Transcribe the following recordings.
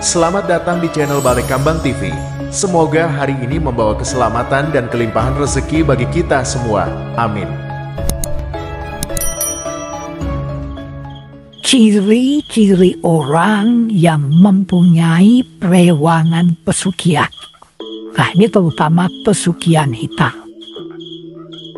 Selamat datang di channel Balai Kambang TV. Semoga hari ini membawa keselamatan dan kelimpahan rezeki bagi kita semua. Amin. Ciri-ciri orang yang mempunyai perewangan pesugihan. Nah, ini terutama pesugihan hitam.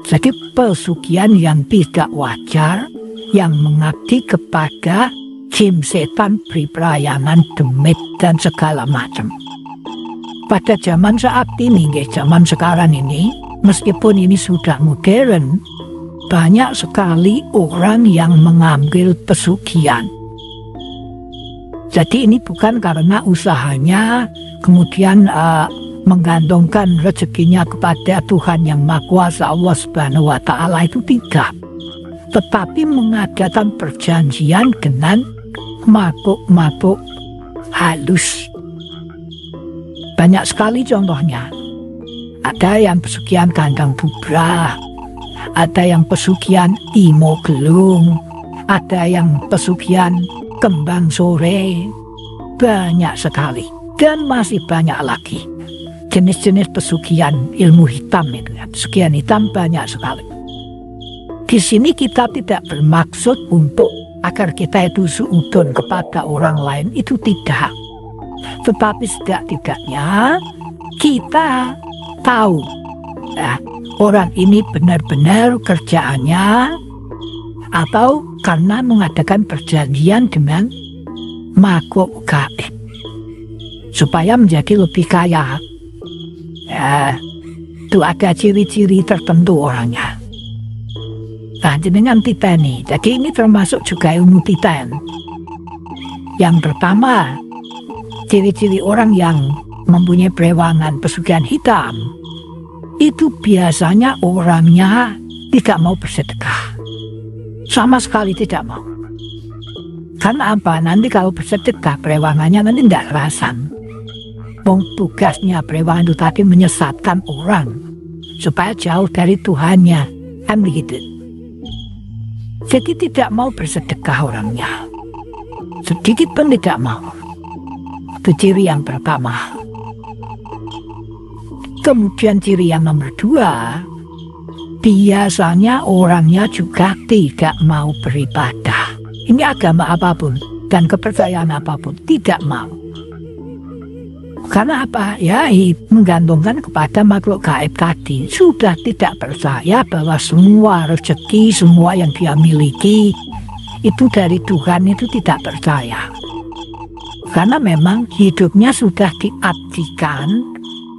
Jadi pesugihan yang tidak wajar, yang mengabdi kepada jin setan beriprayangan demit dan segala macam. Pada zaman saat ini, zaman sekarang ini, meskipun ini sudah modern, banyak sekali orang yang mengambil pesugihan. Jadi ini bukan karena usahanya, kemudian menggantungkan rezekinya kepada Tuhan yang Maha Kuasa Allah Subhanahu wa Ta'ala, itu tidak. Tetapi mengadakan perjanjian dengan makhluk-makhluk halus. Banyak sekali contohnya. Ada yang pesugihan kandang bubra, ada yang pesugihan imo gelung, ada yang pesugihan kembang sore. Banyak sekali. Dan masih banyak lagi jenis-jenis pesugihan ilmu hitam itu ya. Pesugihan hitam banyak sekali. Di sini kita tidak bermaksud untuk agar kita itu suudon kepada orang lain, itu tidak. Tetapi setidak-tidaknya kita tahu orang ini benar-benar kerjaannya atau karena mengadakan perjanjian dengan makhluk gaib supaya menjadi lebih kaya. Itu ada ciri-ciri tertentu orangnya. Nah, jenengan titeni. Jadi ini termasuk juga ilmu titen. Yang pertama, ciri-ciri orang yang mempunyai perewangan pesugihan hitam, itu biasanya orangnya tidak mau bersedekah. Sama sekali tidak mau. Karena apa? Nanti kalau bersedekah, perewangannya nanti tidak kerasan. Tugasnya perewangan itu tadi menyesatkan orang supaya jauh dari Tuhannya. Kan begitu. Jadi tidak mau bersedekah orangnya. Sedikit pun tidak mau. Itu ciri yang pertama. Kemudian ciri yang nomor dua, biasanya orangnya juga tidak mau beribadah. Ini agama apapun dan kepercayaan apapun, tidak mau. Karena apa? Ya, menggantungkan kepada makhluk gaib tadi. Sudah tidak percaya bahwa semua rezeki, semua yang dia miliki itu dari Tuhan, itu tidak percaya. Karena memang hidupnya sudah diabdikan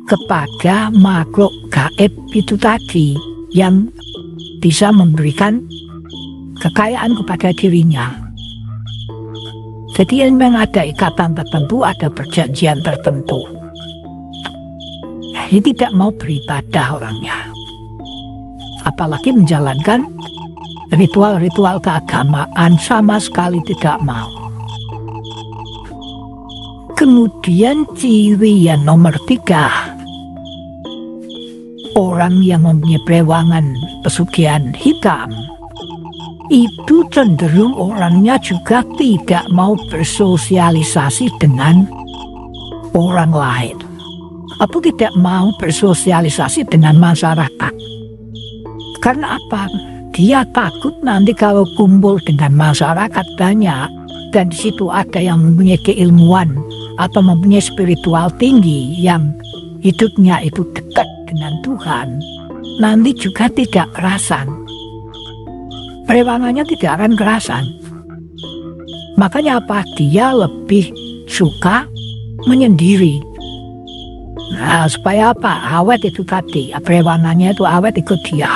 kepada makhluk gaib itu tadi yang bisa memberikan kekayaan kepada dirinya. Jadi memang ada ikatan tertentu, ada perjanjian tertentu. Ini tidak mau beribadah orangnya. Apalagi menjalankan ritual-ritual keagamaan, sama sekali tidak mau. Kemudian ciri yang nomor tiga, orang yang mempunyai perewangan pesugihan hitam, itu cenderung orangnya juga tidak mau bersosialisasi dengan orang lain. Atau tidak mau bersosialisasi dengan masyarakat. Karena apa? Dia takut nanti kalau kumpul dengan masyarakat banyak, dan di situ ada yang mempunyai keilmuan atau mempunyai spiritual tinggi yang hidupnya itu dekat dengan Tuhan, nanti juga tidak kerasan. Perewangannya tidak akan kerasan. Makanya apa? Dia lebih suka menyendiri. Nah, supaya apa? Awet itu tadi. Perewangannya itu awet ikut dia.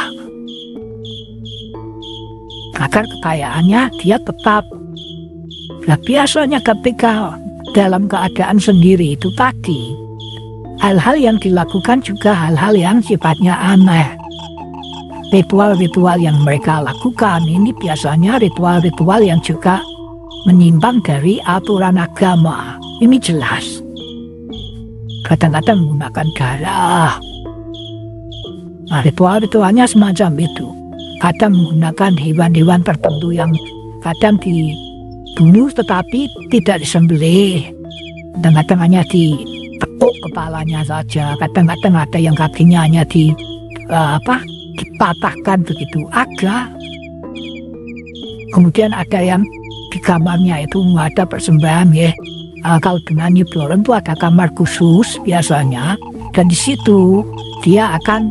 Agar kekayaannya dia tetap. Nah, biasanya ketika dalam keadaan sendiri itu tadi, hal-hal yang dilakukan juga hal-hal yang sifatnya aneh. Ritual-ritual yang mereka lakukan ini biasanya ritual-ritual yang juga menyimpang dari aturan agama. Ini jelas. Kadang-kadang menggunakan darah. Nah, ritual-ritualnya semacam itu. Kadang menggunakan hewan-hewan tertentu yang kadang dibunuh tetapi tidak disembelih. kadang-kadang hanya ditekuk kepalanya saja, kadang-kadang ada yang kakinya hanya dipatahkan begitu, ada. Kemudian ada yang di kamarnya itu ada persembahan ya. Kalau dengan Nyi Blorong itu ada kamar khusus biasanya, dan di situ dia akan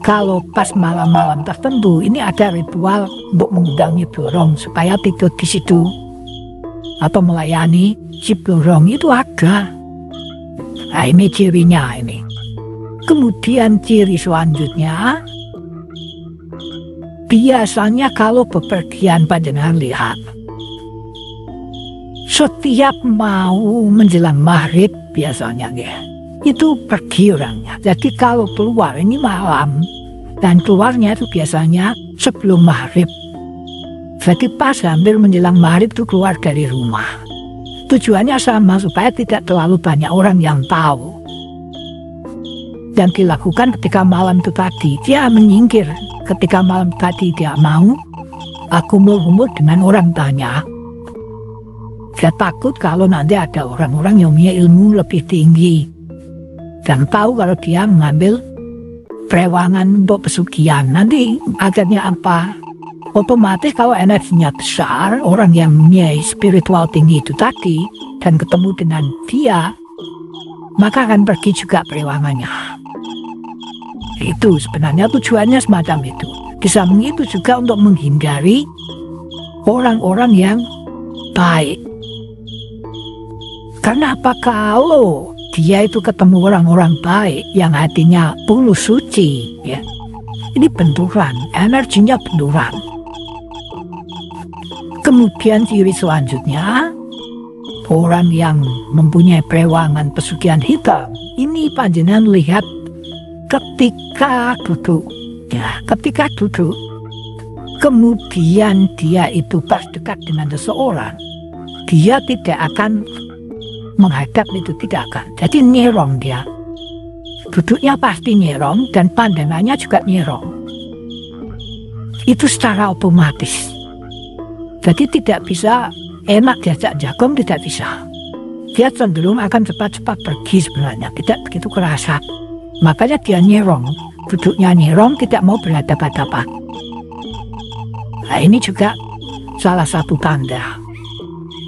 kalau pas malam-malam tertentu ini ada ritual untuk mengundang Nyi Blorong supaya tidur di situ atau melayani Nyi Blorong itu ada. Nah ini cirinya ini. Kemudian ciri selanjutnya, biasanya kalau bepergian panjenengan lihat, setiap mau menjelang maghrib biasanya ya, itu pergi orangnya. Jadi kalau keluar ini malam, dan keluarnya itu biasanya sebelum maghrib. Jadi pas hampir menjelang maghrib itu keluar dari rumah. Tujuannya sama, supaya tidak terlalu banyak orang yang tahu. Dan dilakukan ketika malam itu tadi, dia menyingkir. Ketika malam tadi dia mau kumul-kumul dengan orang tanya. Dia takut kalau nanti ada orang-orang yang punya ilmu lebih tinggi dan tahu kalau dia mengambil perewangan untuk pesugihan. Nanti akhirnya apa? Otomatis kalau energinya besar, orang yang punya spiritual tinggi itu tadi dan ketemu dengan dia, maka akan pergi juga perewangannya. Itu sebenarnya tujuannya semacam itu. Di samping itu juga untuk menghindari orang-orang yang baik. Karena apa, kalau dia itu ketemu orang-orang baik yang hatinya tulus suci, ya, ini benturan, energinya benturan. Kemudian ciri selanjutnya, orang yang mempunyai perewangan pesugihan hitam, ini panjenengan lihat ketika duduk, ya, ketika duduk, kemudian dia itu pas dekat dengan seseorang, dia tidak akan menghadap, itu tidak akan. Jadi nyerong dia. Duduknya pasti nyerong dan pandangannya juga nyerong. Itu secara otomatis. Jadi tidak bisa enak diajak jagung, tidak bisa. Dia cenderung akan cepat-cepat pergi sebenarnya, tidak begitu kerasa. Makanya dia nyerong. Duduknya nyerong, tidak mau berhadapan-hadapan. Nah ini juga salah satu tanda.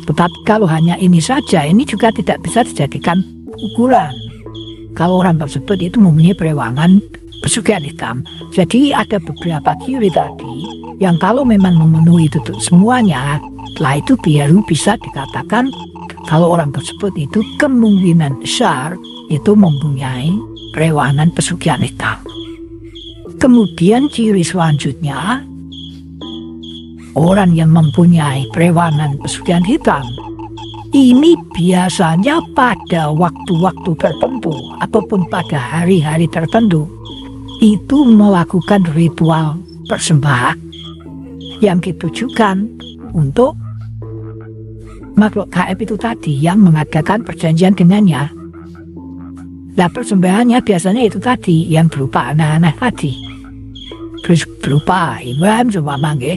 Tetapi kalau hanya ini saja, ini juga tidak bisa dijadikan ukuran. Kalau orang tersebut itu mempunyai perewangan pesugihan hitam. Jadi ada beberapa ciri tadi yang kalau memang memenuhi itu semuanya, setelah itu baru bisa dikatakan kalau orang tersebut itu kemungkinan besar itu mempunyai perewangan pesugihan hitam. Kemudian ciri selanjutnya, orang yang mempunyai perewangan pesugihan hitam ini biasanya pada waktu-waktu tertentu ataupun pada hari-hari tertentu itu melakukan ritual persembahan yang ditujukan untuk makhluk gaib itu tadi yang mengadakan perjanjian dengannya. Nah persembahannya biasanya itu tadi yang berupa anak-anak tadi, berupa Ibrahim sama Mangge,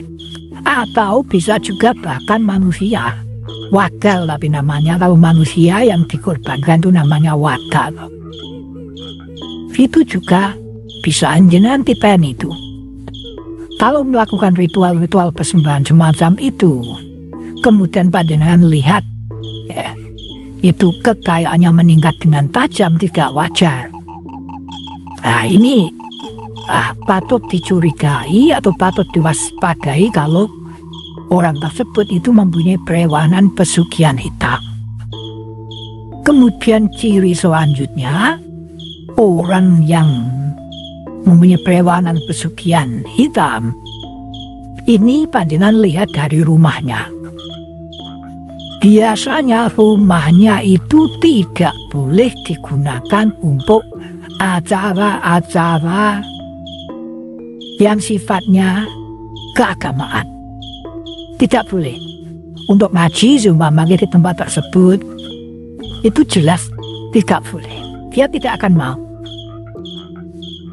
atau bisa juga bahkan manusia, wadal tapi namanya. Kalau manusia yang dikorbankan itu namanya wadal. Itu juga bisa jenengan tipen itu. Kalau melakukan ritual-ritual persembahan semacam itu, kemudian panjenengan lihat ya, itu kekayaannya meningkat dengan tajam, tidak wajar. Nah ini patut dicurigai atau patut diwaspadai kalau orang tersebut itu mempunyai perewangan pesugihan hitam. Kemudian ciri selanjutnya, orang yang mempunyai perewangan pesugihan hitam ini panjenengan lihat dari rumahnya. Biasanya rumahnya itu tidak boleh digunakan untuk acara-acara yang sifatnya keagamaan. Tidak boleh. Untuk ngaji seumpamanya di tempat tersebut, itu jelas tidak boleh. Dia tidak akan mau.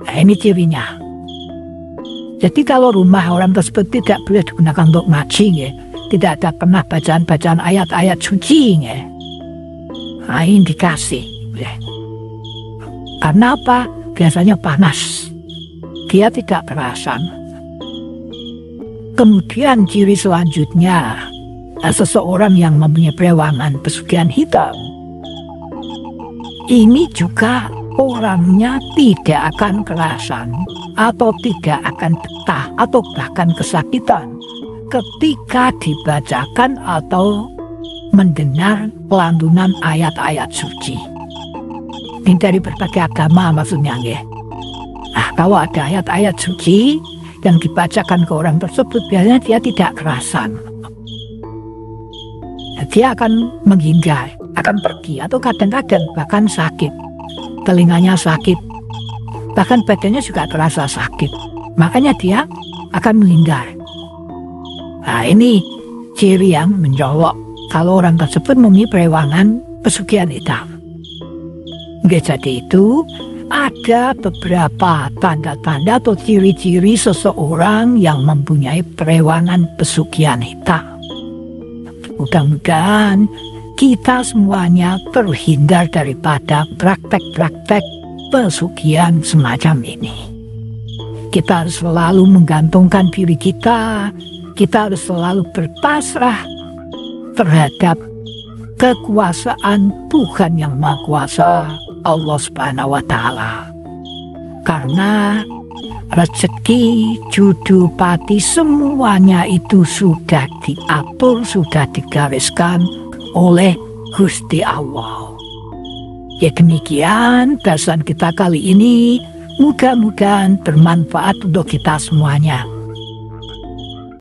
Nah ini cirinya. Jadi kalau rumah orang tersebut tidak boleh digunakan untuk ngaji, ya, tidak ada pernah bacaan-bacaan ayat-ayat suci, ya, indikasi. Karena apa? Biasanya panas. Dia tidak perasan. Kemudian ciri selanjutnya, seseorang yang mempunyai perawanan pesugihan hitam, ini juga orangnya tidak akan kerasan atau tidak akan betah atau bahkan kesakitan ketika dibacakan atau mendengar lantunan ayat-ayat suci. Ini dari berbagai agama maksudnya ya. Nah, kalau ada ayat-ayat suci yang dibacakan ke orang tersebut, biasanya dia tidak kerasan. Dia akan menghindar, akan pergi, atau kadang-kadang bahkan sakit. Telinganya sakit, bahkan badannya juga terasa sakit. Makanya dia akan menghindar. Nah, ini ciri yang mencolok kalau orang tersebut mempunyai perawanan pesugihan hitam. Jadi itu ada beberapa tanda-tanda atau ciri-ciri seseorang yang mempunyai perawanan pesugihan hitam. Mudah-mudahan kita semuanya terhindar daripada praktek-praktek pesugihan semacam ini. Kita harus selalu menggantungkan diri kita harus selalu berpasrah terhadap kekuasaan Tuhan yang Maha Kuasa, Allah Subhanahu wa Ta'ala. Karena rezeki, judul, pati, semuanya itu sudah diatur, sudah digariskan oleh Gusti Allah. Ya demikian bahasan kita kali ini, mudah-mudahan bermanfaat untuk kita semuanya.